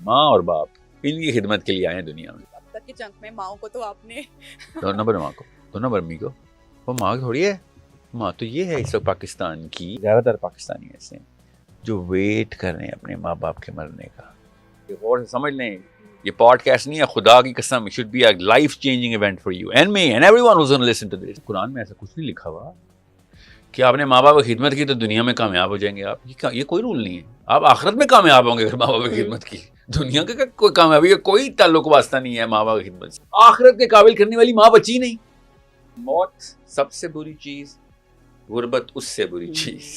ماں اور باپ ان کی خدمت کے لیے آئے ہیں دنیا میں. اب تک کے چنک میں ماؤں کو تو آپ نے 2 نمبر ماں کو، 2 نمبر امی کو. وہ ماں تھوڑی ہے، ماں تو یہ ہے اس وقت پاکستان کی. زیادہ تر پاکستانی ایسے ہیں جو ویٹ کر رہے ہیں اپنے ماں باپ کے مرنے کا. غور سے سمجھ لیں، یہ پوڈ کاسٹ نہیں ہے، خدا کی قسم it should be a life changing event for you and me and everyone who's going to listen to this. قرآن میں ایسا کچھ نہیں لکھا ہوا کہ آپ نے ماں باپ کی خدمت کی تو دنیا میں کامیاب ہو جائیں گے آپ. یہ کوئی رول نہیں ہے. آپ آخرت میں کامیاب ہوں گے اگر ماں باپ کی خدمت کی. دنیا کا کوئی کامیابی کا کوئی تعلق واسطہ نہیں ہے ماں باپ کی خدمت سے. آخرت کے قابل کرنے والی ماں بچی نہیں. موت سب سے بری چیز، غربت اس سے بری چیز.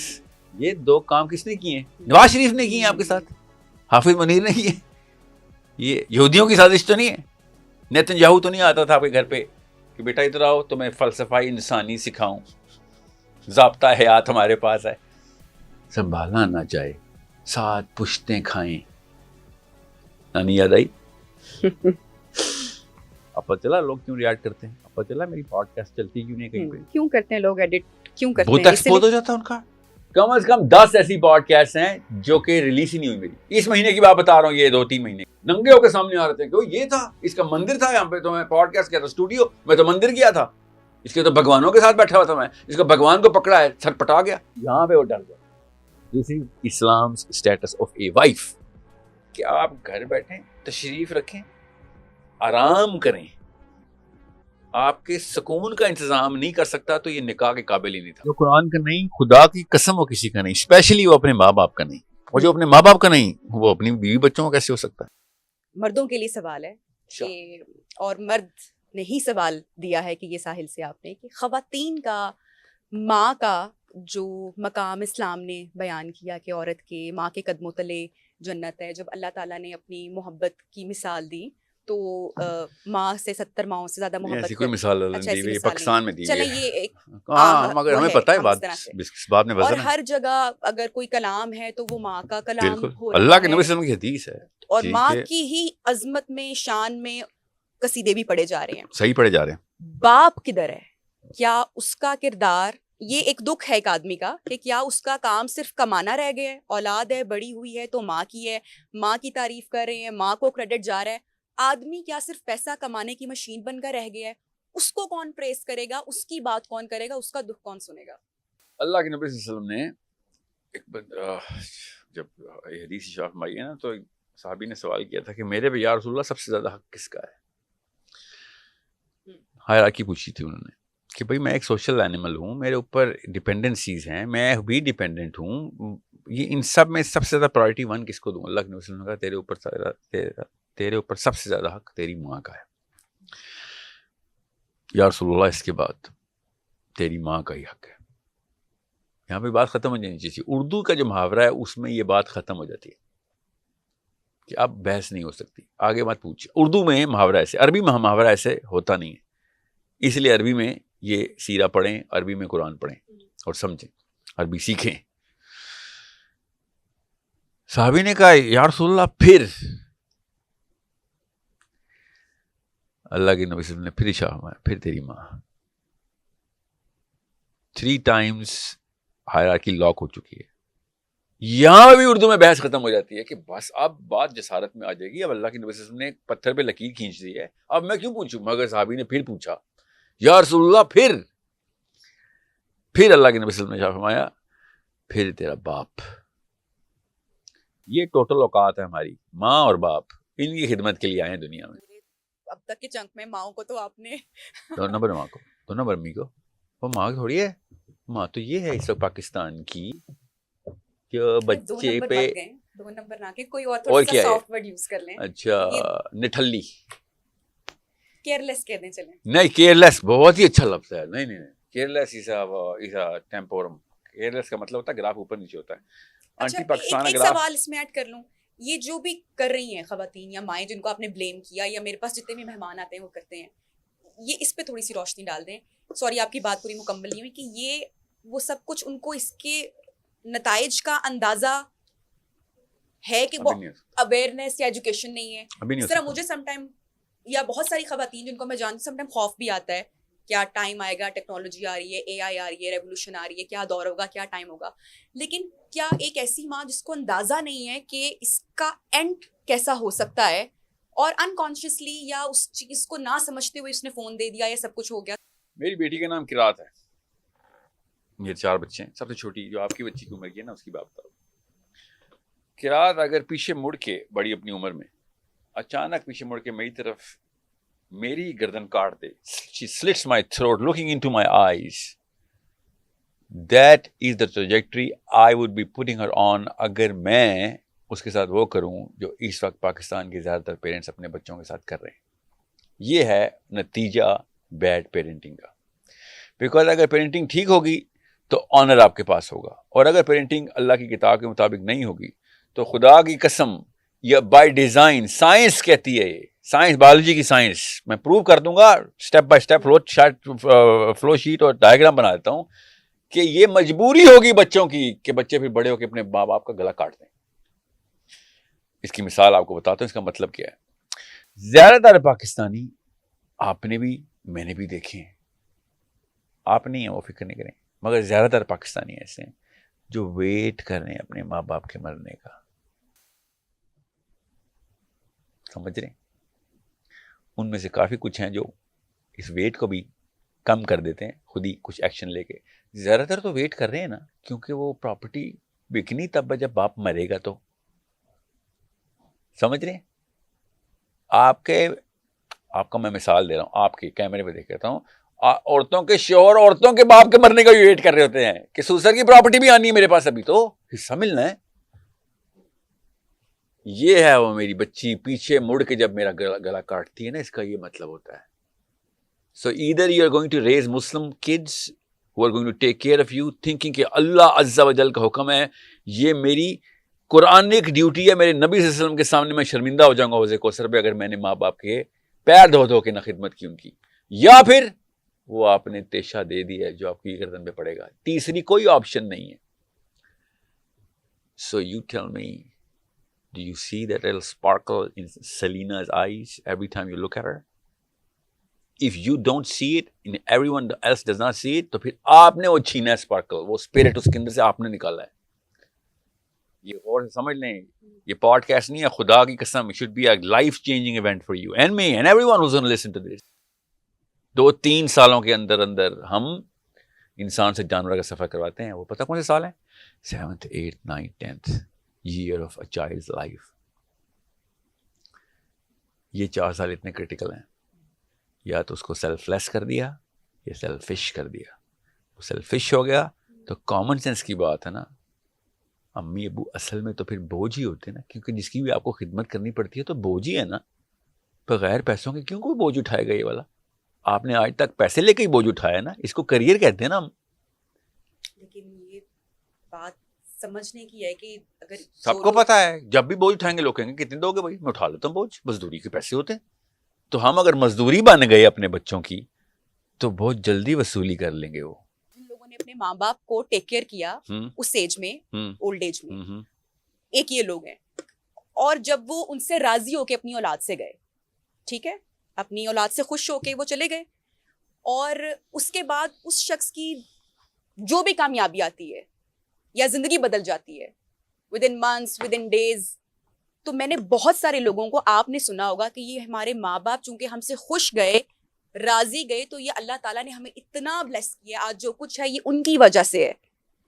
یہ 2 کام کس نے کیے ہیں؟ نواز شریف نے کیے ہیں آپ کے ساتھ، حافظ منیر نے کیے. یہ یہودیوں کی سازش تو نہیں ہے. نیتن یاہو تو نہیں آتا تھا آپ کے گھر پہ کہ بیٹا ادھر آؤ تو میں فلسفہ انسانی سکھاؤں، ضابطہ حیات ہمارے پاس ہے. سنبھالنا نہ چاہے 7 پشتیں کھائیں. نانی یاد آئی؟ اب پتہ چلا لوگ کیوں ریاکٹ کرتے ہیں. اب پتہ چلا میری پوڈ کاسٹ چلتی کیوں نہیں کہیں پہ. کیوں کرتے ہیں لوگ ایڈٹ، کیوں کرتے بہت ہیں؟ ایکسپوز ہو جاتا ہے ان کا. کم از کم 10 ایسی پوڈ کاسٹ ہیں جو کہ ریلیز ہی نہیں ہوئی میری. اس مہینے کی بات بتا رہا ہوں، یہ 2-3 مہینے ننگے ہو کے سامنے آ رہے تھے کہ یہ تھا، اس کا مندر تھا یہاں پہ، تو میں پوڈ کاسٹ کیا تھا اسٹوڈیو میں، تو مندر گیا تھا. اس کے تو بھگوانوں کے ساتھ بیٹھا ہوا تھا میں. اس کو بھگوان کو پکڑا ہے، سر پٹا گیا. یہاں پہ وہ ڈر گیا. دس is Islam's status of a wife کہ آپ گھر بیٹھیں، تشریف رکھیں، آرام کریں. آپ کے سکون کا انتظام نہیں کر سکتا تو یہ نکاح کے قابل ہی نہیں تھا. جو قرآن کا نہیں، خدا کی قسم وہ کسی کا نہیں، اسپیشلی وہ اپنے ماں باپ کا نہیں. اور جو اپنے ماں باپ کا نہیں وہ اپنی بیوی بچوں کا کیسے ہو سکتا ہے؟ مردوں کے لیے سوال ہے کہ، اور مرد نے ہی سوال دیا ہے کہ یہ ساحل سے آپ نے، کہ خواتین کا، ماں کا جو مقام اسلام نے بیان کیا کہ عورت کے ماں کے قدموں تلے جنت ہے. جب اللہ تعالیٰ نے اپنی محبت کی مثال دی تو ماں سے 70 ماؤں سے زیادہ محبت. ایسی کوئی مثال دی ہوئی پاکستان میں دی ہوئی ہے. چلیں یہ ایک مگر ہمیں پتہ ہے بات میں اور وزن ہے. ہر جگہ اگر کوئی کلام ہے تو وہ ماں کا کلام بالکل ہو رہا اللہ کے نبی ہے. صلی اللہ علیہ وسلم کی حدیث ہے. اور ماں کی ہی عظمت میں، شان میں قصیدے بھی پڑھے جا رہے ہیں. صحیح پڑھے جا رہے ہیں. باپ کدھر ہے؟ کیا اس کا کردار، یہ ایک دکھ ہے ایک آدمی کا کہ کیا اس کا کام صرف کمانا رہ گیا ہے؟ اولاد ہے، بڑی ہوئی ہے تو ماں کی ہے، ماں کی تعریف کر رہے ہیں، ماں کو کریڈٹ جا رہا ہے. آدمی کیا صرف پیسہ کمانے کی مشین بن کر رہ گیا ہے؟ اس کو کون پریس کرے گا؟ اس کی بات کون کرے گا؟ اس کا دکھ کون سنے گا؟ اللہ کے نبی صلی اللہ علیہ وسلم نے جب یہ حدیث شاف مائی ہے نا، تو صحابی نے سوال کیا تھا کہ میرے پہ یا رسول اللہ سب سے زیادہ حق کس کا ہے. ہائرارکی پوچھی تھی انہوں نے کہ بھائی میں ایک سوشل اینیمل ہوں، میرے اوپر ڈیپینڈنسیز ہیں، میں بھی ڈیپینڈنٹ ہوں، یہ ان سب میں سب سے زیادہ پرائرٹی 1 کس کو دوں؟ اللہ کے نبی صلی اللہ علیہ وسلم نے کہا تیرے اوپر سب سے زیادہ حق تیری ماں کا ہے. یا رسول اللہ اس کے بعد تیری ماں کا ہی حق ہے. یہاں پہ بات ختم ہو جانی چاہیے. اردو کا جو محاورہ ہے اس میں یہ بات ختم ہو جاتی ہے کہ اب بحث نہیں ہو سکتی، آگے مت پوچھیں. اردو میں محاورہ ایسے، عربی میں محاورہ ایسے ہوتا نہیں ہے. اس لیے عربی میں یہ سیرہ پڑھیں، عربی میں قرآن پڑھیں اور سمجھیں، عربی سیکھیں. صحابی نے کہا یا رسول اللہ پھر؟ اللہ کے نبی صلی اللہ علیہ وسلم نے پھر اشارہ فرمایا پھر تیری ماں. 3 times ہائرارکی لاک ہو چکی ہے. یہاں بھی اردو میں بحث ختم ہو جاتی ہے کہ بس اب بات جسارت میں آ جائے گی. اب اللہ کے نبی صلی اللہ علیہ وسلم نے پتھر پہ لکیر کھینچ دی ہے، اب میں کیوں پوچھوں؟ مگر صحابی نے پھر پوچھا یا رسول اللہ پھر اللہ کے نبی صلی اللہ علیہ وسلم نے فرمایا پھر تیرا باپ. یہ ٹوٹل اوقات ہے ہماری، ماں اور باپ ان کی خدمت کے لیے آئے ہیں دنیا میں. اب تک کے چنک میں ماؤں کو تو آپ نے 2 نمبر ماں کو، 2 نمبر امی کو. وہ ماں تھوڑی ہے، ماں تو یہ ہے اس وقت پاکستان کی جو بچے پہ 2 نمبر نہ کہ کوئی اور تھوڑا سا سافٹ ورڈ یوز کر لیں. اچھا نٹھلی، کیئر لیس کہہ دیں. چلیں نہیں کیئر لیس بہت ہی اچھا لفظ ہے. نہیں کیئر لیس ایسا ٹیمپورم. کیئر لیس کا مطلب ہوتا ہے گراف اوپر نیچے ہوتا ہے. اچھا ایک سوال اس میں ایڈ کر لوں. یہ جو بھی کر رہی ہیں خواتین یا مائیں جن کو آپ نے بلیم کیا، یا میرے پاس جتنے بھی مہمان آتے ہیں وہ کرتے ہیں، یہ اس پہ تھوڑی سی روشنی ڈال دیں. سوری آپ کی بات پوری مکمل نہیں ہوئی کہ یہ وہ سب کچھ ان کو اس کے نتائج کا اندازہ ہے کہ وہ اویئرنیس یا ایجوکیشن نہیں ہے. اس طرح مجھے سم ٹائم یا بہت ساری خواتین جن کو میں جانتی ہوں سم ٹائم خوف بھی آتا ہے کیا ٹائم آئے گا, ٹیکنالوجی آ رہی ہے, اے آئی آ رہی ہے, ریولیوشن آ رہی ہے, کیا دور ہوگا, کیا ٹائم ہوگا, لیکن کیا ایک ایسی ماں جس کو اندازہ نہیں ہے کہ اس کا اینڈ کیسا ہو سکتا ہے, اور انکانشیسلی یا اس چیز کو نہ سمجھتے ہوئے اس نے فون دے دیا یا سب کچھ ہو گیا. میری بیٹی کا نام قرات ہے, میرے 4 بچے ہیں, سب سے چھوٹی جو آپ کی بچی کی عمر کی ہے نا اس کی بات بتاؤ. قرات اگر پیچھے مڑ کے بڑی اپنی عمر میں اچانک پیچھے مڑ کے میری طرف میری گردن کاٹ دے, she slits my throat looking into my eyes, that is the trajectory I would be putting her on اگر میں اس کے ساتھ وہ کروں جو اس وقت پاکستان کے زیادہ تر پیرنٹس اپنے بچوں کے ساتھ کر رہے ہیں. یہ ہے نتیجہ بیڈ پیرنٹنگ کا. بیکاز اگر پیرنٹنگ ٹھیک ہوگی تو آنر آپ کے پاس ہوگا, اور اگر پیرنٹنگ اللہ کی کتاب کے مطابق نہیں ہوگی تو خدا کی قسم یا بائی ڈیزائن, سائنس کہتی ہے, سائنس بایولوجی کی سائنس, میں پروو کر دوں گا step by step flow sheet اور ڈائیگرام بنا دیتا ہوں کہ یہ مجبوری ہوگی بچوں کی کہ بچے پھر بڑے ہو کے اپنے ماں باپ کا گلا کاٹ دیں. اس کی مثال آپ کو بتاتا ہوں, اس کا مطلب کیا ہے. زیادہ تر پاکستانی آپ نے بھی میں نے بھی دیکھے ہیں, آپ نہیں ہیں وہ فکر نہیں کریں, مگر زیادہ تر پاکستانی ایسے ہیں جو ویٹ کر رہے ہیں اپنے ماں باپ کے مرنے کا. سمجھ رہے ہیں؟ ان میں سے کافی کچھ ہیں جو اس ویٹ کو بھی کم کر دیتے ہیں خود ہی کچھ ایکشن لے کے. زیادہ تر تو ویٹ کر رہے ہیں نا, کیونکہ وہ پراپرٹی بکنی تب جب باپ مرے گا تو. سمجھ رہے ہیں؟ آپ کا میں مثال دے رہا ہوں, آپ کے کیمرے پہ دیکھ رہا ہوں, عورتوں کے شوہر عورتوں کے باپ کے مرنے کا بھی ویٹ کر رہے ہوتے ہیں کہ سوسر کی پراپرٹی بھی آنی ہے میرے پاس, ابھی تو حصہ ملنا ہے. یہ ہے وہ میری بچی پیچھے مڑ کے جب میرا گلا کاٹتی ہے نا, اس کا یہ مطلب ہوتا ہے. So either you are going to raise Muslim kids who are going to take care of you thinking کہ اللہ عز و جل کا حکم ہے, یہ میری قرآنک ڈیوٹی ہے, میرے نبی صلی اللہ علیہ وسلم کے سامنے میں شرمندہ ہو جاؤں گا حوض کوثر پہ اگر میں نے ماں باپ کے پیر دھو دھو کے نہ خدمت کی ان کی, یا پھر وہ آپ نے تیشہ دے دی ہے جو آپ کی گردن پہ پڑے گا. تیسری کوئی آپشن نہیں ہے. So you tell me, do you see that little sparkle in Selina's eyes every time you look at her? If you don't see it and everyone else does not see it, تو پھر آپ نے وہ چھینا ہے sparkle, وہ spirit اس کے اندر سے آپ نے نکالا ہے. یہ غور سے سمجھ لیں, یہ پوڈ کاسٹ نہیں ہے, خدا کی قسم, it should be a life changing event for you and me and everyone who's going to listen to this. 2-3 سالوں کے اندر ہم انسان سے جانور کا سفر کرواتے ہیں. وہ پتہ کون سے سال ہیں؟ 7th 8th 9th 10th year of a child's life. یہ 4 سال اتنے کرٹیکل ہیں. یا تو اس کو سیلف لیس کر دیا یا سیلفش کر دیا. وہ سیلفش ہو گیا تو کامن سینس کی بات ہے نا, امی ابو اصل میں تو پھر بوجھ ہی ہوتے ہیں نا, کیونکہ جس کی بھی آپ کو خدمت کرنی پڑتی ہے تو بوجھ ہی ہے نا. بغیر پیسوں کے کیوں کوئی بوجھ اٹھائے گا یہ والا؟ آپ نے آج تک پیسے لے کے ہی بوجھ اٹھایا ہے نا, اس کو کریئر کہتے ہیں نا ہم. لیکن یہ بات سمجھنے کی ہے کہ اگر سب کو پتا ہے جب بھی بوجھ اٹھائیں گے لوگ کہیں گے کتنے دو گے بھائی, میں اٹھا لیتا ہوں بوجھ, مزدوری کے پیسے ہوتے ہیں. تو ہم اگر مزدوری بن گئے اپنے بچوں کی تو بہت جلدی وصولی کر لیں گے. وہ جن لوگوں نے اپنے ماں باپ کو ٹیک کیئر کیا اس ایج میں, اولڈ ایج میں, ایک یہ لوگ ہیں, اور جب وہ ان سے راضی ہو کے اپنی اولاد سے گئے, ٹھیک ہے, اپنی اولاد سے خوش ہو کے وہ چلے گئے, اور اس کے بعد اس شخص کی جو بھی کامیابی آتی ہے یا زندگی بدل جاتی ہے within months, within days. تو میں نے بہت سارے لوگوں کو, آپ نے سنا ہوگا کہ یہ ہمارے ماں باپ چونکہ ہم سے خوش گئے, راضی گئے, تو یہ اللہ تعالیٰ نے ہمیں اتنا بلیس کیا, آج جو کچھ ہے یہ ان کی وجہ سے ہے.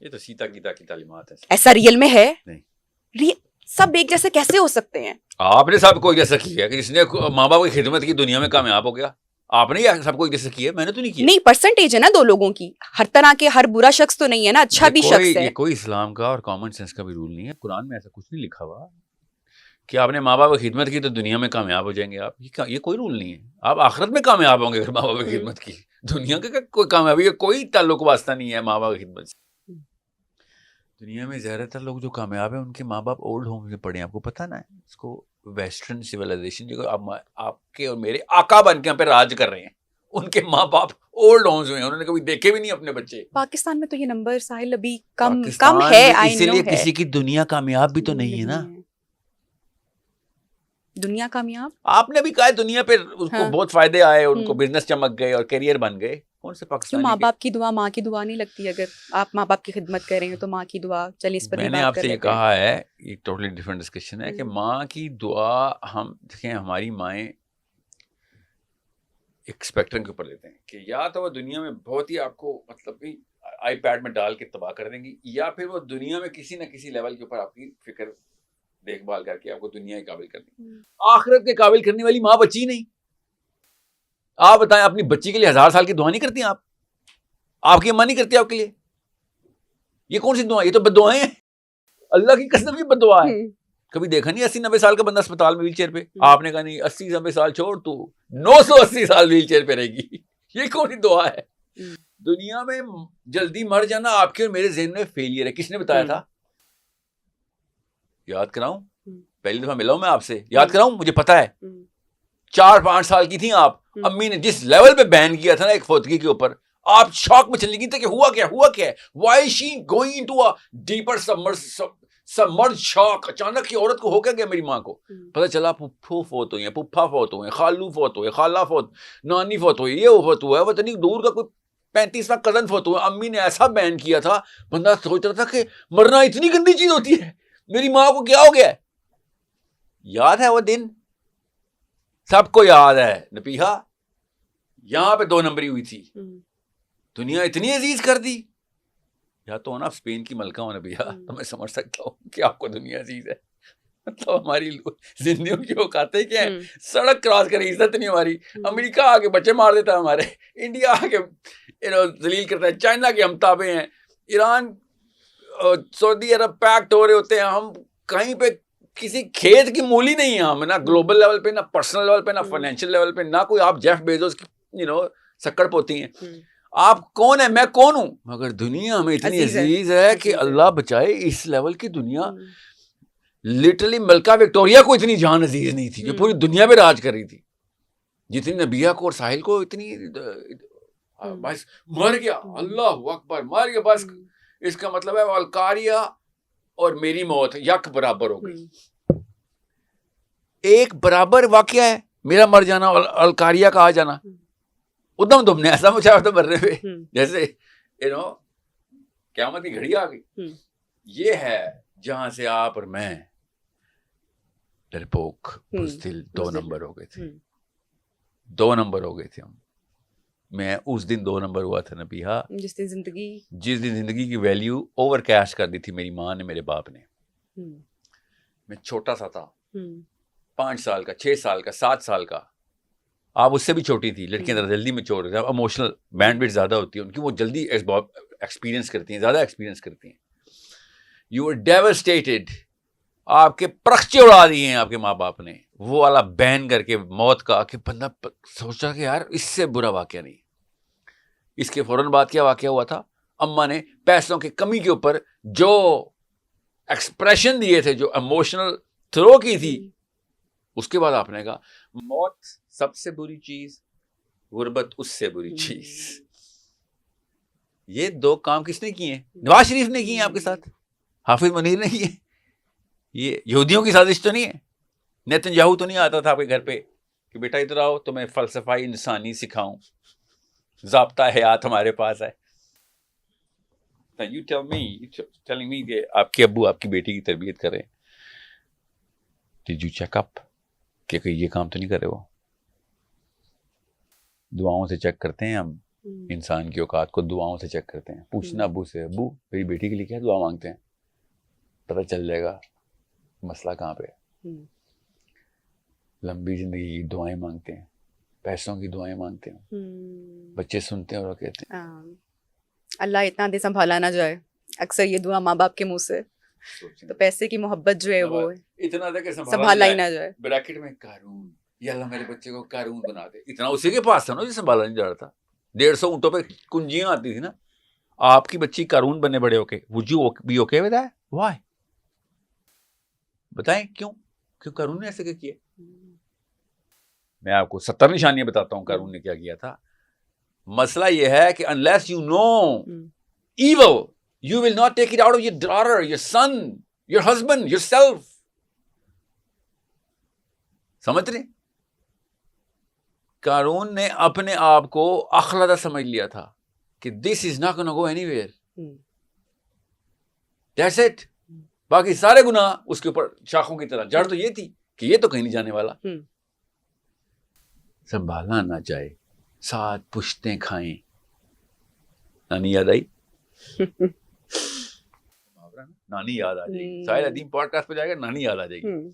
یہ تو سیتا گیتا کی تعلیمات ہیں. ایسا ریئل میں ہے نہیں, سب ایک جیسے کیسے ہو سکتے ہیں؟ آپ نے سب کو جیسا کیا کہ جس نے ماں باپ کی خدمت کی دنیا میں کامیاب ہو گیا. آپ نے سب کو جیسے کیا, میں نے تو نہیں کیا. نہیں, پرسنٹیج ہے نا دو لوگوں کی, ہر طرح کے ہر برا شخص تو نہیں ہے نا, اچھا بھی شخص ہے. یہ کوئی اسلام کا اور کامن سینس کا بھی رول نہیں ہے. قرآن میں ایسا کچھ نہیں لکھا ہوا کہ آپ نے ماں باپ کی خدمت کی تو دنیا میں کامیاب ہو جائیں گے آپ. یہ کوئی رول نہیں ہے. آپ آخرت میں کامیاب ہوں گے اگر ماں باپ کی خدمت کی. دنیا کا کوئی کامیابی کا کوئی تعلق واسطہ نہیں ہے ماں باپ کی خدمت سے. دنیا میں زیادہ تر لوگ جو کامیاب ہیں ان کے ماں باپ اولڈ ہوم میں پڑے ہیں. آپ کو پتہ نا ہے اس کو, ویسٹرن سویلائزیشن جو آپ کے اور میرے آقا بن کے یہاں پہ راج کر رہے ہیں, ان کے ماں باپ اولڈ ہومز میں ہیں, انہوں نے کبھی دیکھے بھی نہیں اپنے بچے. پاکستان میں تو یہ نمبر ساحل ابھی کم ہے, اسی لیے کسی کی دنیا کامیاب بھی تو نہیں ہے نا. دنیا کامیاب, آپ نے بھی کہا دنیا پہ اس کو بہت فائدے آئے, ان کو بزنس چمک گئے اور کیریئر بن گئے. کون سے کیوں پاکستانی ماں باپ کی دعا ماں کی دعا نہیں لگتی؟ اگر آپ ماں باپ کی خدمت کر رہے ہیں تو ماں کی دعا، چلیے اس پر میں بھی نے بات آپ کر سے یہ لیتے ہیں. کہا ہے، یہ ٹوٹلی ڈفرینٹ ڈسکشن ہے کہ ماں کی دعا ہم دیکھیں ہماری مائیں ایک اسپیکٹرم کے اوپر لیتے ہیں کہ یا تو وہ دنیا میں بہت ہی آپ کو مطلب آئی پیڈ میں ڈال کے تباہ کر دیں گی، یا پھر وہ دنیا میں کسی نہ کسی لیول کے اوپر آپ کی فکر دیکھ بھال کر کے آپ کو دنیا کے قابل کر دیں گی. آخرت کے قابل کرنے والی ماں بچی نہیں. آپ بتائیں اپنی بچی کے لیے 1000 سال کی دعا نہیں کرتی آپ کی اماں نہیں کرتی آپ کے لیے؟ یہ کون سی دعا؟ یہ تو بد دعائیں ہیں. اللہ کی قسم یہ بد دعا ہے. کبھی دیکھا نہیں 80-90 سال کا بندہ اسپتال میں ویل چیئر پہ؟ آپ نے کہا نہیں 80-90 سال چھوڑ، تو 980 سال ویل چیئر پہ رہے گی. یہ کون سی دعا ہے؟ دنیا میں جلدی مر جانا آپ کے اور میرے ذہن میں فیلئر ہے. کس نے بتایا تھا؟ یاد کراؤں؟ پہلی دفعہ ملا ہوں میں آپ سے، یاد کراؤں؟ مجھے پتا ہے 4-5 سال کی تھیں آپ، امی نے جس لیول پہ بین کیا تھا نا ایک فوتگی کے اوپر، آپ شوق میں چلنے کی تھے کہ ہوا کیا ہے. Why she going into a deeper submerge shock. اچانک کی عورت کو ہو کیا گیا؟ میری ماں کو پتہ چلا پھپھو فوت ہوئی ہیں، پھپھا فوت ہوئے ہیں، خالو فوت ہوئے، خالہ فوت، نانی فوت ہوئی، یہ فوت ہوا ہے، وہ اتنی دور کا کوئی 35واں کزن فوت ہوا. امی نے ایسا بین کیا تھا، بندہ سوچ رہا تھا کہ مرنا اتنی گندی چیز ہوتی ہے. میری ماں کو کیا ہو گیا ہے؟ یاد ہے وہ دن؟ سب کو یاد ہے. نپیہا یہاں پہ 2 نمبری ہوئی تھی، دنیا اتنی عزیز کر دی. یا تو نا اسپین کی ملکہ ہو نبیہا تو میں سمجھ سکتا ہوں کہ آپ کو دنیا عزیز ہے. مطلب ہماری زندگیوں کی اوقاتیں کیا ہیں؟ سڑک کراس کرے عزت نہیں ہماری. امریکہ آ کے بچے مار دیتا ہے ہمارے، انڈیا آ کے ذلیل کرتا ہے، چائنا کے ہم تابع ہیں، ایران سعودی عرب پیکٹ ہو رہے ہوتے ہیں. ہم کہیں پہ کسی کھیت کی مولی نہیں ہے ہم، نہ گلوبل لیول پہ، نہ پرسنل لیول پہ، نہ فائنینشیل لیول پہ، نہ کوئی آپ جیف بیزوس سکڑ پوتی ہیں. آپ کون ہیں؟ میں کون ہوں؟ مگر دنیا ہمیں اتنی عزیز ہے کہ اللہ بچائے اس لیول کی دنیا. لٹرلی ملکہ وکٹوریا کو اتنی جان عزیز نہیں تھی جو پوری دنیا پہ راج کر رہی تھی جتنی نبیہ کو اور ساحل کو اتنی. بس مر گیا، اللہ اکبر، مر گیا. بس اس کا مطلب ہے الکاریہ اور میری موت یک برابر ہو گئی. ایک برابر واقعہ ہے میرا مر جانا اور الکاریہ کا آ جانا. ادھم تم نے ایسا مچھا تو مرنے پہ جیسے قیامت کی گھڑی آ گئی. یہ ہے جہاں سے آپ اور میں ڈرپوک بزدل 2 نمبر ہو گئے تھے. 2 نمبر ہو گئے تھے ہم. میں اس دن 2 نمبر ہوا تھا نبیہا، جس دن زندگی کی ویلیو اوور کیش کر دی تھی میری ماں نے، میرے باپ نے. میں چھوٹا سا تھا، 5 سال کا، 6 سال کا، 7 سال کا. آپ اس سے بھی چھوٹی تھی. لڑکیاں ذرا جلدی میچور ہوتی ہیں، اموشنل بینڈ وڈ زیادہ ہوتی ہے ان کی، وہ جلدی ایکسپیرینس کرتی ہیں، زیادہ ایکسپیرینس کرتی ہیں. You are devastated. آپ کے پرخچے اڑا دیے ہیں آپ کے ماں باپ نے، وہ والا بین کر کے موت کا، کہ بندہ سوچا کہ یار اس سے برا واقعہ نہیں. اس کے فوراً بعد کیا واقعہ ہوا تھا؟ اماں نے پیسوں کی کمی کے اوپر جو ایکسپریشن دیے تھے، جو ایموشنل تھرو کی تھی، اس کے بعد آپ نے کہا موت سب سے بری چیز، غربت اس سے بری چیز. یہ 2 کام کس نے کیے ہیں؟ نواز شریف نے کیے ہیں آپ کے ساتھ، حافظ منیر نے کیے. یہ یہودیوں کی سازش تو نہیں ہے. نیتن یاہو تو نہیں آتا تھا آپ کے گھر پہ کہ بیٹا ادھر آؤ تو میں فلسفہ انسانی سکھاؤں، ضابطہ حیات ہمارے پاس ہے. telling me کہ آپ کے ابو آپ کی بیٹی کی تربیت کریں. Did you check up کہ یہ کام تو نہیں کرے؟ وہ دعاؤں سے چیک کرتے ہیں ہم انسان کی اوقات کو، دعاؤں سے چیک کرتے ہیں. پوچھنا ابو سے، ابو میری بیٹی کے لیے کیا دعا مانگتے ہیں؟ پتہ چل جائے گا مسئلہ کہاں پہ. لمبی زندگی کی دعائیں مانگتے ہیں، پیسوں کی دعائیں مانگتے ہیں. بچے سنتے ہیں اور کہتے ہیں اللہ اتنا دے سنبھالا نہ جائے. اکثر یہ دعا ماں باپ کے منہ سے، تو پیسے کی محبت جو ہے وہ اتنا تک سنبھالا ہی نہ جائے. بریکٹ میں قارون، یا اللہ میرے بچے کو قارون بنا دے. اتنا اسی کے پاس تھا نا جو سنبھالا نہیں جا رہا تھا. 150 اونٹوں پہ کنجیاں آتی تھی نا. آپ کی بچی قارون بنے بڑے ہو کے، would you be okay with that? Why؟ بتائیں کیوں قارون نے ایسے کیا؟ میں آپ کو 70 نشانیاں بتاتا ہوں قارون نے کیا کیا تھا. مسئلہ یہ ہے کہ unless you know evil, you will not take it out of your daughter, your son, your husband, yourself. سمجھ رہے؟ قارون نے اپنے آپ کو اخلاق سمجھ لیا تھا کہ this is not gonna go anywhere, that's it. باقی سارے گناہ اس کے اوپر شاخوں کی طرح, جڑ تو یہ تھی کہ یہ تو کہیں نہیں جانے والا. سنبھالنا نہ چاہے, ساتھ پشتیں کھائیں. نانی یاد آئی, نانی یاد آ جائے گی. ساحل ادیم پوڈ کاسٹ پہ جائے گا, نانی یاد آ جائے گی.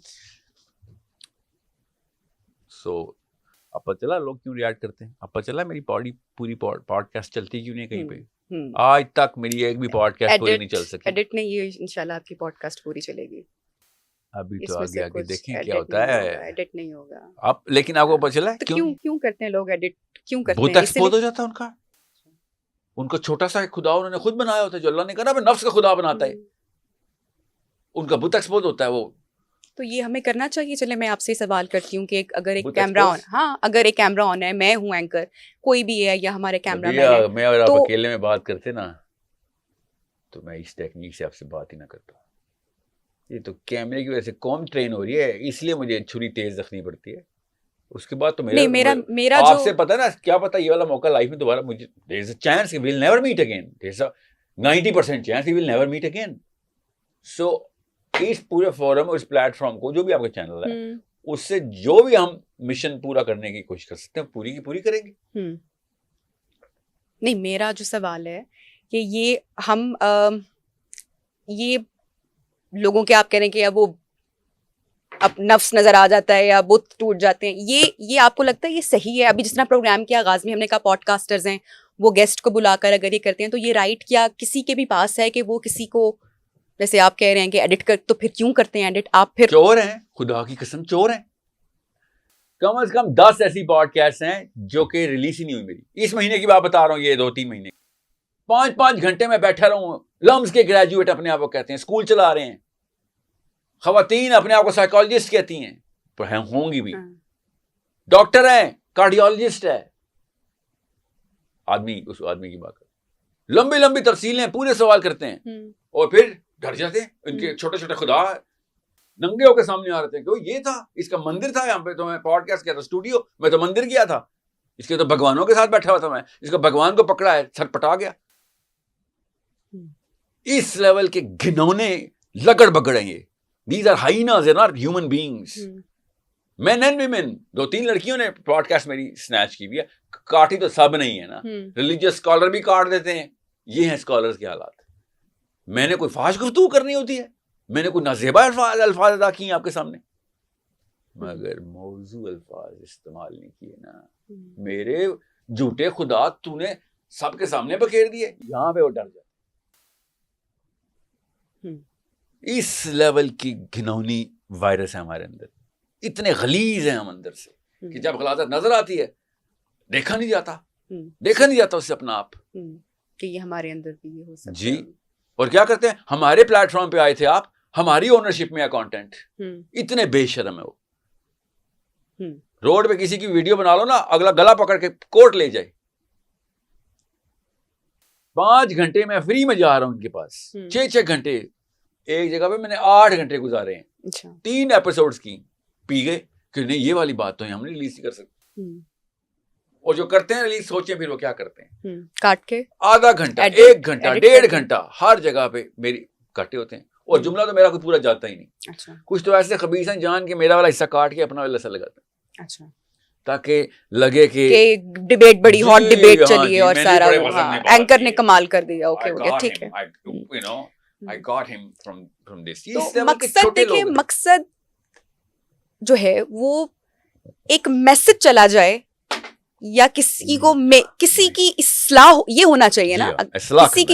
سو اب پتہ چلا لوگ کیوں ریئیکٹ کرتے ہیں, اب پتہ چلا میری پوری پوڈ کاسٹ چلتی کیوں نہیں کہیں پہ. آج تک میری ایک بھی پوڈ کاسٹ پوری نہیں چل سکی. ایڈٹ نہیں, یہ انشاءاللہ آپ کی پوڈ کاسٹ پوری چلے گی. ابھی تو آگے آگے دیکھیں کیا ہوتا ہے. ایڈٹ نہیں ہوگا اب, لیکن آپ کو پتہ چلا کیوں کرتے ہیں لوگ ایڈٹ, کیوں کرتے ہیں؟ بہت ایکسپوز ہو جاتا ہے ان کا چھوٹا سا خدا انہوں نے خود بنایا ہوتا ہے, جو اللہ نے کہا نا نفس کا خدا بناتا ہے, ان کا بت ایکسپوز ہوتا ہے وہ. تو یہ ہمیں کرنا چاہیے. چلے میں آپ سے سوال کرتی ہوں کہ اگر ایک کیمرہ آن, اگر ایک کیمرہ آن ہے, میں ہوں اینکر, کوئی بھی ہے یا ہمارے کیمرہ مین ہے, میں اگر آپ اکیلے میں بات کرتے نا تو میں اس ٹیکنیک سے آپ سے بات ہی نہ کرتا. یہ تو کیمرے کی وجہ سے قوم ٹرین ہو رہی ہے, اس لیے مجھے چھری تیز رکھنی پڑتی ہے. اس کے بعد تو میرا آپ سے پتا نا کیا پتا, یہ والا موقع لائف میں دوبارہ مجھے, there is a chance we will never meet again, there is a 90% chance we will never meet again. So اس پورے فورم اور اس پلیٹ فارم کو, جو بھی آپ کا چینل ہے, اس سے جو بھی ہم مشن پورا کرنے کی کوشش کر سکتے ہیں پوری کی پوری کریں گے. نہیں, میرا جو سوال ہے کہ یہ ہم یہ لوگوں کے آپ کہہ رہے ہیں کہ اب وہ اب نفس نظر آ جاتا ہے یا بت ٹوٹ جاتے ہیں, یہ آپ کو لگتا ہے یہ صحیح ہے؟ ابھی جس طرح پروگرام کے آغاز میں ہم نے کہا پوڈ کاسٹرز ہیں, وہ گیسٹ کو بلا کر اگر یہ کرتے ہیں تو یہ رائٹ کیا کسی کے بھی پاس ہے کہ وہ کسی کو, جیسے آپ کہہ رہے ہیں کہ ایڈٹ کر, تو پھر کیوں کرتے ہیں ایڈٹ؟ آپ پھر چور ہیں, خدا کی قسم چور ہیں. کم از کم 10 ایسی پوڈ کاسٹ ہیں جو کہ ریلیز ہی نہیں ہوئی میری اس مہینے کی بات بتا رہا ہوں, یہ 2-3 مہینے. 5 گھنٹے میں بیٹھا رہا ہوں. لمز کے گریجویٹ اپنے آپ کو کہتے ہیں, اسکول چلا رہے ہیں. خواتین اپنے آپ کو سائیکالوجسٹ کہتی ہیں, پر ہوں گی بھی. ڈاکٹر ہیں, کارڈیولوجسٹ ہے. آدمی اس آدمی کی بات کرتے, لمبی لمبی تفصیلیں, پورے سوال کرتے ہیں, اور پھر ڈر جاتے ہیں. ان کے چھوٹے چھوٹے خدا ننگے ہو کے سامنے آ رہے ہیں کہ یہ تھا, اس کا مندر تھا یہاں پہ, تو میں پوڈ کاسٹ کیا تھا اسٹوڈیو, میں تو مندر گیا تھا, اس کے تو بھگوانوں کے ساتھ بیٹھا ہوا تھا میں, اس کا بھگوان کو پکڑا ہے, سر پٹا گیا. اس لیول کے گھنونے لگڑ بگڑ ہیں یہ. These are hyenas, they're not human beings. Men and women, 2-3 لڑکیوں نے پوڈ کاسٹ میری سنیچ کی بھی ہے. کاٹی تو سب نہیں ہے نا, ریلیجیس اسکالر بھی کاٹ دیتے ہیں. یہ ہیں اسکالرز کے حالات. میں نے کوئی فحش گفتگو کرنی ہوتی ہے, میں نے کوئی نازیبا الفاظ ادا کیے ہیں آپ کے سامنے, مگر موضوع الفاظ استعمال نہیں کیے نا. میرے جھوٹے خدا تو نے سب کے سامنے بکھیر دیے, یہاں پہ وہ ڈر جاتے. اس لیول کی گھنونی وائرس ہے ہمارے اندر, اتنے غلیظ ہیں ہم اندر سے کہ جب غلاظت نظر آتی ہے دیکھا نہیں جاتا اس سے اپنا آپ کہ یہ ہمارے اندر بھی یہ ہو سکتا ہے. جی, اور کیا کرتے ہیں, ہمارے پلیٹ فارم پہ آئے تھے آپ, ہماری اونرشپ میں ہے کانٹینٹ. اتنے بے شرم ہے وہ. روڈ پہ کسی کی ویڈیو بنا لو نا, اگلا گلا پکڑ کے کورٹ لے جائے. 5 گھنٹے میں فری میں جا رہا ہوں ان کے پاس, 6 گھنٹے ایک جگہ پہ میں نے 8 گھنٹے گزارے ہیں. 3 ایپیسوڈز کی پی گئے کہ نہیں یہ والی بات تو ہم نہیں ریلیز کر سکتے. اور جو کرتے ہیں ریلیز, سوچیں پھر وہ کیا کرتے ہیں, کاٹ کے آدھا گھنٹہ, 1 گھنٹہ, 1.5 گھنٹہ ہر جگہ پہ میری کاٹے ہوتے ہیں. اور جملہ تو میرا کوئی پورا جاتا ہی نہیں. کچھ تو ایسے خبیث ہیں جان کے میرا والا حصہ کاٹ کے اپنا والا حصہ لگاتے ہیں, تاکہ لگے کہ ڈیبیٹ بڑی ہاٹ ڈیبیٹ چلی ہے اور سارا اینکر نے کمال کر دیا. اوکے ہو گیا, ٹھیک ہے. I got him from this. تو مقصد دیکھیں, مقصد جو ہے وہ ایک میسج چلا جائے یا کسی کو کسی کی اصلاح, یہ ہونا چاہیے نا, کسی کی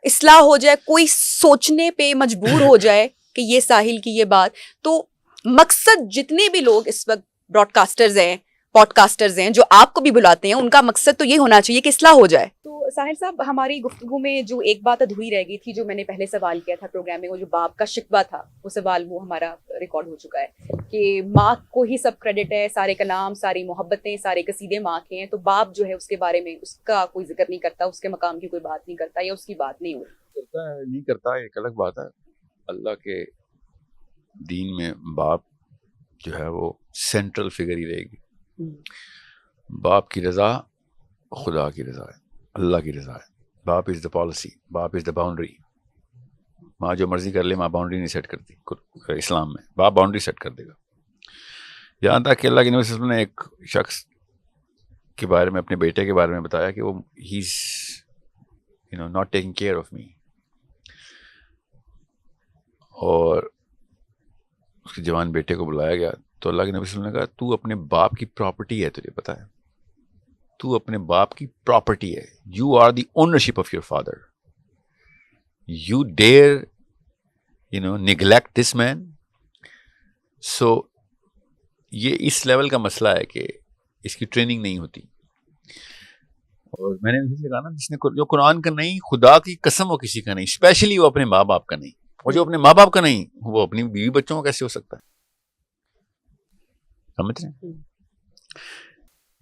اصلاح ہو جائے, کوئی سوچنے پہ مجبور ہو جائے کہ یہ ساحل کی یہ بات. تو مقصد جتنے بھی لوگ اس وقت براڈ کاسٹرز ہیں, پوڈ کاسٹرز ہیں, جو آپ کو بھی بلاتے ہیں, ان کا مقصد تو یہ ہونا چاہیے کہ اصلاح ہو جائے. تو ساحل صاحب, ہماری گفتگو میں جو ایک بات ادھوری رہ گئی تھی, جو میں نے پہلے سوال کیا تھا پروگرام میں, وہ جو باپ کا شکوہ تھا, وہ سوال وہ ہمارا ریکارڈ ہو چکا ہے کہ ماں کو ہی سب کریڈٹ ہے, سارے کلام, ساری محبتیں, سارے قصیدے ماں کے ہیں. تو باپ جو ہے اس کے بارے میں اس کا کوئی ذکر نہیں کرتا, اس کے مقام کی کوئی بات نہیں کرتا, یا اس کی بات نہیں ہوتی. نہیں کرتا, ایک الگ بات ہے. اللہ کے دین میں باپ جو ہے وہ سینٹرل فگر ہی رہے گی. باپ کی رضا خدا کی رضا ہے, اللہ کی رضا ہے. باپ از دا پالیسی, باپ از دا باؤنڈری. ماں جو مرضی کر لے, ماں باؤنڈری نہیں سیٹ کرتی اسلام میں, باپ باؤنڈری سیٹ کر دے گا. یہاں تک کہ اللہ کے نبی صلی اللہ علیہ وسلم نے ایک شخص کے بارے میں, اپنے بیٹے کے بارے میں بتایا کہ وہ he is not taking care of me, اور اس کے جوان بیٹے کو بلایا گیا تو اللہ کے نبی صلی اللہ علیہ وسلم نے کہا تو اپنے باپ کی پراپرٹی ہے, تجھے پتا ہے, تو اپنے باپ کی پراپرٹی ہے. You are the ownership of your father, you dare neglect this man. So یہ اس لیول کا مسئلہ ہے کہ اس کی ٹریننگ نہیں ہوتی. اور میں نے کہا نا, جس نے جو قرآن کا نہیں, خدا کی قسم وہ کسی کا نہیں, اسپیشلی وہ اپنے ماں باپ کا نہیں. اور جو اپنے ماں باپ کا نہیں, وہ اپنی بیوی بچوں کا کیسے ہو سکتا ہے؟ سمجھ رہے ہیں؟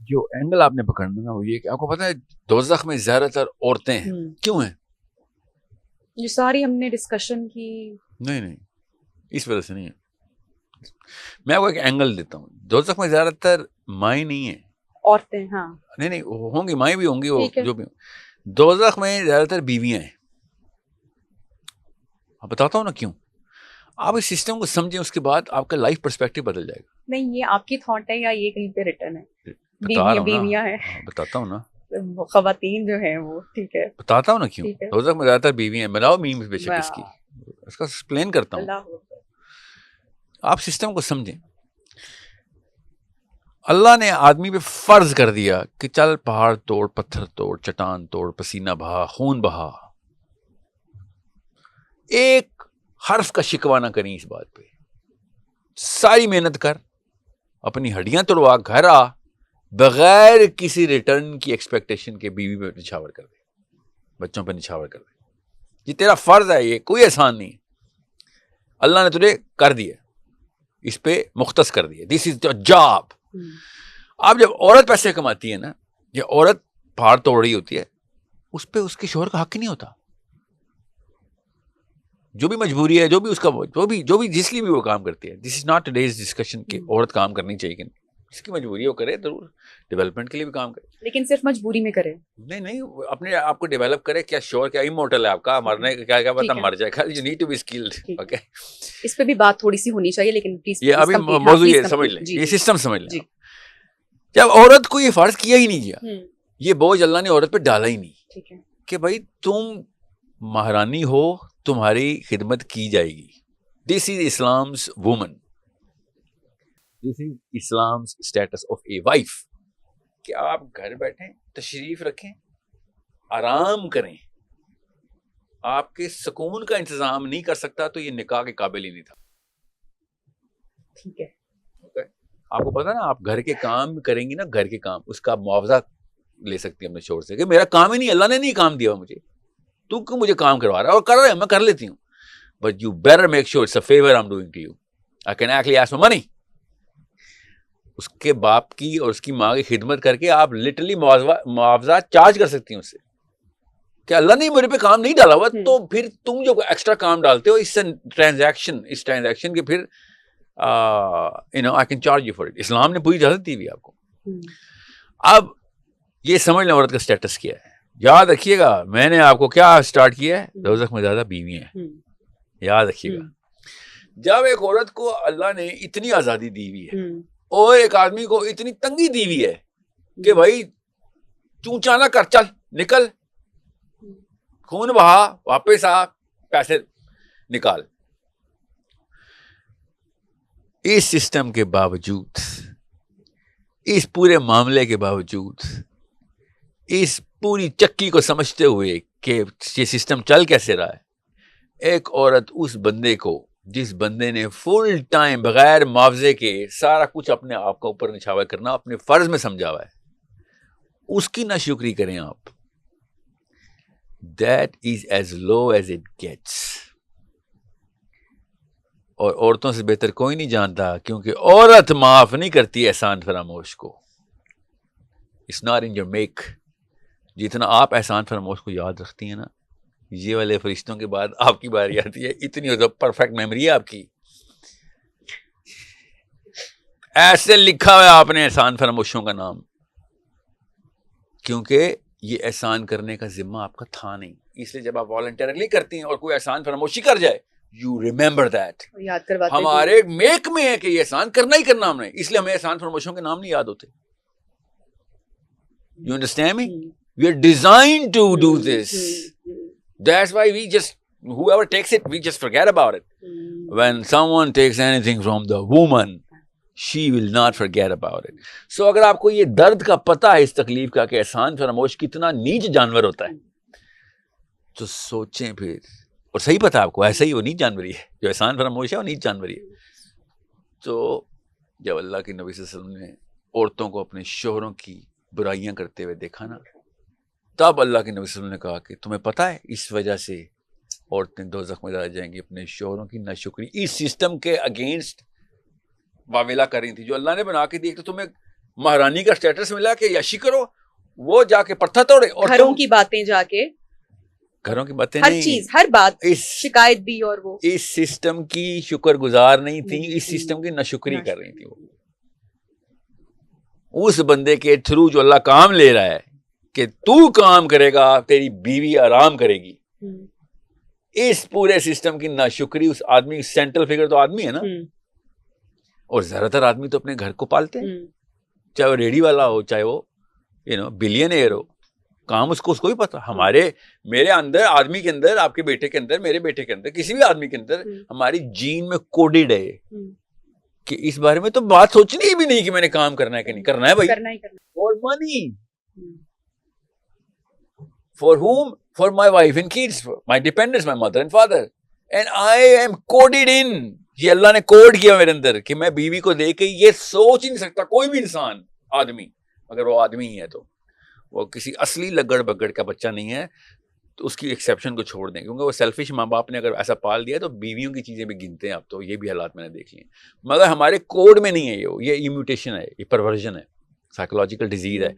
جو اینگل آپ نے پکڑنا نا وہ یہ کہ آپ کو پتا ہے دوزخ میں زیادہ تر عورتیں ہیں. کیوں ہیں؟ یہ ساری ہم نے ڈسکشن کی. نہیں, اس وجہ سے نہیں ہے. میں آپ کو ایک اینگل دیتا ہوں. دوزخ میں زیادہ تر مائیں نہیں ہیں, عورتیں. ہاں نہیں ہوں گی, مائیں بھی ہوں گی, وہ جو بھی. دوزخ میں زیادہ تر بیویاں ہیں. آپ بتاتا ہوں نا کیوں. آپ اس سسٹم کو سمجھیں, اس کے بعد آپ کا لائف پرسپیکٹو بدل جائے گا. نہیں, یہ آپ کی تھاٹ ہے یا یہ کہیں پہ ریٹن ہے؟ بیویاں ہیں, بتاتا ہوں نا, خواتین جو ہیں وہ. ٹھیک ہے, بتاتا ہوں نا کیوں. دوزخ میں زیادہ تر بیویاں ہیں. بناؤ میم بے شک اس کا ایکسپلین کرتا ہوں. آپ سسٹم کو سمجھیں. اللہ نے آدمی پہ فرض کر دیا کہ چل پہاڑ توڑ, پتھر توڑ, چٹان توڑ, پسینہ بہا, خون بہا. ایک حرف کا شکوہ نہ کریں اس بات پہ. ساری محنت کر, اپنی ہڈیاں توڑوا, گھر آ, بغیر کسی ریٹرن کی ایکسپیکٹیشن کے بیوی پہ نچھاور کر دے, بچوں پہ نچھاور کر دے. یہ تیرا فرض ہے, یہ کوئی احسان نہیں. اللہ نے تجھے کر دیا, اس پہ مختص کر دیا. دس از یور جاب. اب جب عورت پیسے کماتی ہے نا, یہ عورت پہاڑ توڑ رہی ہوتی ہے, اس پہ اس کے شوہر کا حق ہی نہیں ہوتا. جو بھی مجبوری ہے, جو بھی اس کا, جو بھی جس لیے بھی وہ کام کرتی ہے. دس از ناٹ ٹوڈیز ڈسکشن کہ عورت کام کرنی چاہیے کہ نہیں. جس کی مجبوری ہے وہ کرے, ضرور ڈیولپمنٹ کے لیے بھی کام کرے, لیکن صرف مجبوری میں کرے. نہیں, اپنے آپ کو ڈیولپ کرے. کیا شوہر کیا امورٹل ہے آپ کا, مرنے کا کیا پتا مر جائے گا. You need to be skilled. Okay, اس پہ بھی بات تھوڑی سی ہونی چاہیے, لیکن پلیز یہ ابھی موضوع یہ سمجھ لیں, یہ سسٹم سمجھ لیں. جب عورت کو یہ فرض کیا ہی نہیں گیا, یہ بوجھ اللہ نے عورت پہ ڈالا ہی نہیں کہ بھائی تم مہرانی ہو, تمہاری خدمت کی جائے گی. This is Islam's woman, this is Islam's status of a wife. کہ آپ گھر بیٹھیں, تشریف رکھیں, آرام کریں. آپ کے سکون کا انتظام نہیں کر سکتا تو یہ نکاح کے قابل ہی نہیں تھا. ٹھیک ہے, آپ کو پتا نا, آپ گھر کے کام کریں گی نا, گھر کے کام, اس کا معاوضہ لے سکتی ہیں اپنے شوہر سے کہ میرا کام ہی نہیں, اللہ نے نہیں کام دیا مجھے, تو کیوں مجھے کام کروا رہا ہے, اور کر رہے ہیں, میں کر لیتی ہوں. But you better make sure it's a favour I'm doing to you. I can actually ask for money. اس کے باپ کی اور اس کی ماں کی خدمت کر کے آپ لٹرلی معاوضہ چارج کر سکتی ہیں اس سے کہ اللہ نے میرے پہ کام نہیں ڈالا ہوا, تو پھر تم جو ایکسٹرا کام ڈالتے ہو, اس سے ٹرانزیکشن کے پھر I can charge you for it. اسلام نے پوری اجازت دی ہوئی آپ کو. اب یہ سمجھ لیں عورت کا اسٹیٹس کیا ہے. یاد رکھیے گا, میں نے آپ کو کیا اسٹارٹ کیا ہے, دوزخ میں زیادہ بیویاں ہیں. یاد رکھیے گا, جب ایک عورت کو اللہ نے اتنی آزادی دی ہوئی ہے اور ایک آدمی کو اتنی تنگی دی ہوئی ہے کہ بھائی چونچا نہ کر, چل نکل, خون بہا, واپس آ, پیسے نکال. اس سسٹم کے باوجود, اس پورے معاملے کے باوجود, اس پوری چکی کو سمجھتے ہوئے کہ یہ سسٹم چل کیسے رہا ہے, ایک عورت اس بندے کو, جس بندے نے فل ٹائم بغیر معاوضے کے سارا کچھ اپنے آپ کا اوپر نچھاور کرنا اپنے فرض میں سمجھا ہوا ہے, اس کی ناشکری کریں آپ. That is as low as it gets. اور عورتوں سے بہتر کوئی نہیں جانتا, کیونکہ عورت معاف نہیں کرتی احسان فراموش کو. It's not in your make. جتنا آپ احسان فراموش کو یاد رکھتی ہیں نا, یہ والے فرشتوں کے بعد آپ کی باری آتی ہے. اتنی پرفیکٹ میموری ہے آپ کی, ایسے لکھا ہوا ہے آپ نے احسان فراموشوں کا نام. کیونکہ یہ احسان کرنے کا ذمہ آپ کا تھا نہیں. اس لیے جب آپ والنٹیرلی کرتی ہیں اور کوئی احسان فراموشی کر جائے, یو ریمبر دیٹ. یاد کرواتے ہمارے میک میں ہے کہ یہ احسان کرنا ہی کرنا ہم نے, اس لیے ہمیں احسان فراموشوں کے نام نہیں یاد ہوتے. You understand me? We are designed to do this. That's why we just, whoever takes it, we just forget about it. When someone takes anything from the woman, she will not forget about it. So اگر آپ کو یہ درد کا پتہ ہے اس تکلیف کا کہ احسان فراموش کتنا نیچ جانور ہوتا ہے, تو سوچیں پھر, اور صحیح پتہ آپ کو ایسا ہی وہ نیچ جانوری ہے, جو احسان فراموش ہے وہ نیچ جانوری ہے. تو جب اللہ کے نبی صلی اللہ علیہ وسلم نے عورتوں کو اپنے شوہروں کی برائیاں کرتے ہوئے دیکھا نا, تب اللہ کے نبی صلی اللہ علیہ وسلم نے کہا کہ تمہیں پتہ ہے اس وجہ سے عورتیں دوزخ میں جا جائیں گی اپنے شوہروں کی ناشکری. اس سسٹم کے اگینسٹ واویلا کر رہی تھی جو اللہ نے بنا کے دی. تو تمہیں مہارانی کا اسٹیٹس ملا کہ یشی کرو, وہ جا کے پتھر توڑے, اور گھروں کی باتیں جا کے, گھروں کی باتیں ہر نہیں, چیز ہر بات اس شکایت بھی, اور وہ اس سسٹم کی شکر گزار نہیں تھی, اس سسٹم کی ناشکری کر رہی تھی. وہ اس بندے کے تھرو جو اللہ کام لے رہا ہے کہ تو کام کرے گا تیری بیوی آرام کرے گی, اس پورے سسٹم کی ناشکری اس آدمی, سینٹرل فگر تو آدمی ہے نا, اور زیادہ تر آدمی تو اپنے گھر کو پالتے ہیں, چاہے وہ ریڈی والا ہو, چاہے وہ بلینئر ہو, کام اس کو بھی پتا. میرے اندر, آدمی کے اندر, آپ کے بیٹے کے اندر, میرے بیٹے کے اندر, کسی بھی آدمی کے اندر ہماری جین میں کوڈڈ ہے کہ اس بارے میں تو بات سوچنی بھی نہیں کہ میں نے کام کرنا ہے کہ نہیں کرنا ہے. بھائی for money, for home, for my wife and kids, my dependents, my mother and father, and I'm coded in. یہ اللہ نے کوڈ کیا میرے اندر کہ میں بیوی کو دے کے یہ سوچ ہی نہیں سکتا کوئی بھی انسان, آدمی, اگر وہ آدمی ہی ہے تو وہ کسی اصلی لگڑ بگڑ کا بچہ نہیں ہے, تو اس کی ایکسیپشن کو چھوڑ دیں, کیونکہ وہ سیلفش ماں باپ نے اگر ایسا پال دیا تو بیویوں کی چیزیں بھی گنتے ہیں اب تو. یہ بھی حالات میں نے دیکھ لیے, مگر ہمارے کوڈ میں نہیں ہے یہ میوٹیشن ہے, یہ پرورژن ہے, سائیکولوجیکل ڈیزیز ہے.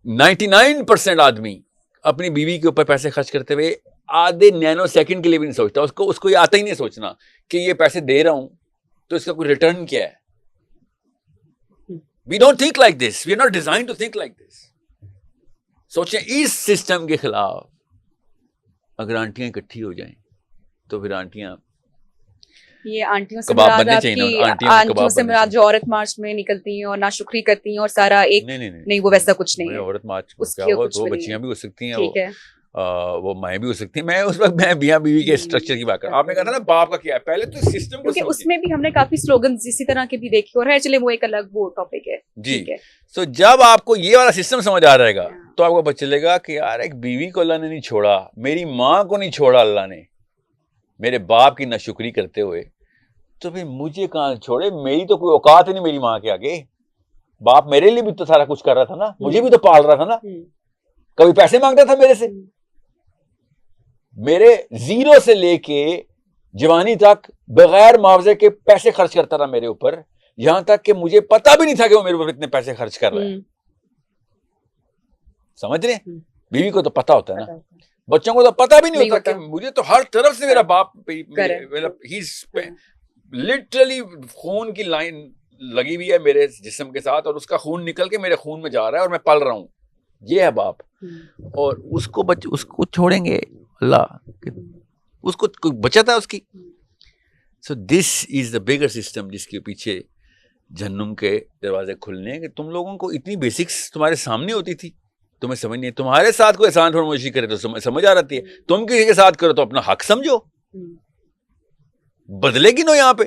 99% آدمی اپنی بیوی کے اوپر پیسے خرچ کرتے ہوئے آدھے نینو سیکنڈ کے لیے بھی نہیں سوچتا. اس کو یہ آتا ہی نہیں سوچنا کہ یہ پیسے دے رہا ہوں تو اس کا کوئی ریٹرن کیا ہے. We don't think like this. We are not designed to think like this. سوچیں اس سسٹم کے خلاف اگر آنٹیاں اکٹھی ہو جائیں تو پھر آنٹیاں, یہ آنٹیوں سے مراد آپ کی آنٹیوں سے مراد جو عورت مارچ میں نکلتی ہیں اور ناشکری کرتی ہیں اور سارا ایک, نہیں وہ ویسا کچھ نہیں ہے. عورت مارچ وہ بچیاں بھی ہو سکتی ہیں, ٹھیک ہے, وہ مائیں بھی ہو سکتی ہیں. میں اس وقت میں میاں بیوی کے اسٹرکچر کی بات کر رہا ہوں. آپ نے کہا تھا نا باپ کا کیا ہے, پہلے تو سسٹم کو, کیونکہ اس میں بھی ہم نے کافی سلوگنز اسی طرح کے بھی دیکھے, اور ہے چلے وہ ایک الگ وہ ٹاپک ہے. جی, تو جب آپ کو یہ والا سسٹم سمجھ آ رہے گا تو آپ کو پتہ چلے گا کہ یار ایک بیوی کو اللہ نے نہیں چھوڑا, میری ماں کو نہیں چھوڑا اللہ نے میرے باپ کی ناشکری کرتے ہوئے, تو پھر مجھے کہاں چھوڑے. میری تو کوئی اوقات ہی نہیں میری ماں کے آگے. باپ میرے لیے بھی تو سارا کچھ کر رہا تھا نا, مجھے بھی تو پال رہا تھا نا, کبھی پیسے مانگتا تھا میرے سے. میرے زیرو سے لے کے جوانی تک بغیر معاوضے کے پیسے خرچ کرتا رہا میرے اوپر, یہاں تک کہ مجھے پتا بھی نہیں تھا کہ وہ میرے اوپر اتنے پیسے خرچ کر رہے ہیں. سمجھ رہے ہیں, بیوی کو تو پتا ہوتا ہے نا, بچوں کو تو پتا بھی نہیں ہوتا کہ مجھے تو ہر طرف سے میرا باپ لٹرلی خون کی لائن لگی ہوئی ہے میرے جسم کے ساتھ, اور اس کا خون نکل کے میرے خون میں جا رہا ہے اور میں پل رہا ہوں. یہ ہے باپ. اور اس کو چھوڑیں گے اللہ, اس کو کوئی بچت ہے اس کی. سو دس از دا بگر سسٹم جس کے پیچھے جہنم کے دروازے کھلنے, کہ تم لوگوں کو اتنی بیسکس تمہارے سامنے ہوتی تھی, تمہیں سمجھ نہیں. تمہارے ساتھ کوئی احسان فراموشی کرے تو سمجھ آ رہتی ہے, تم کسی کے ساتھ کرو تو اپنا حق سمجھو, بدلے گی نو یہاں پہ.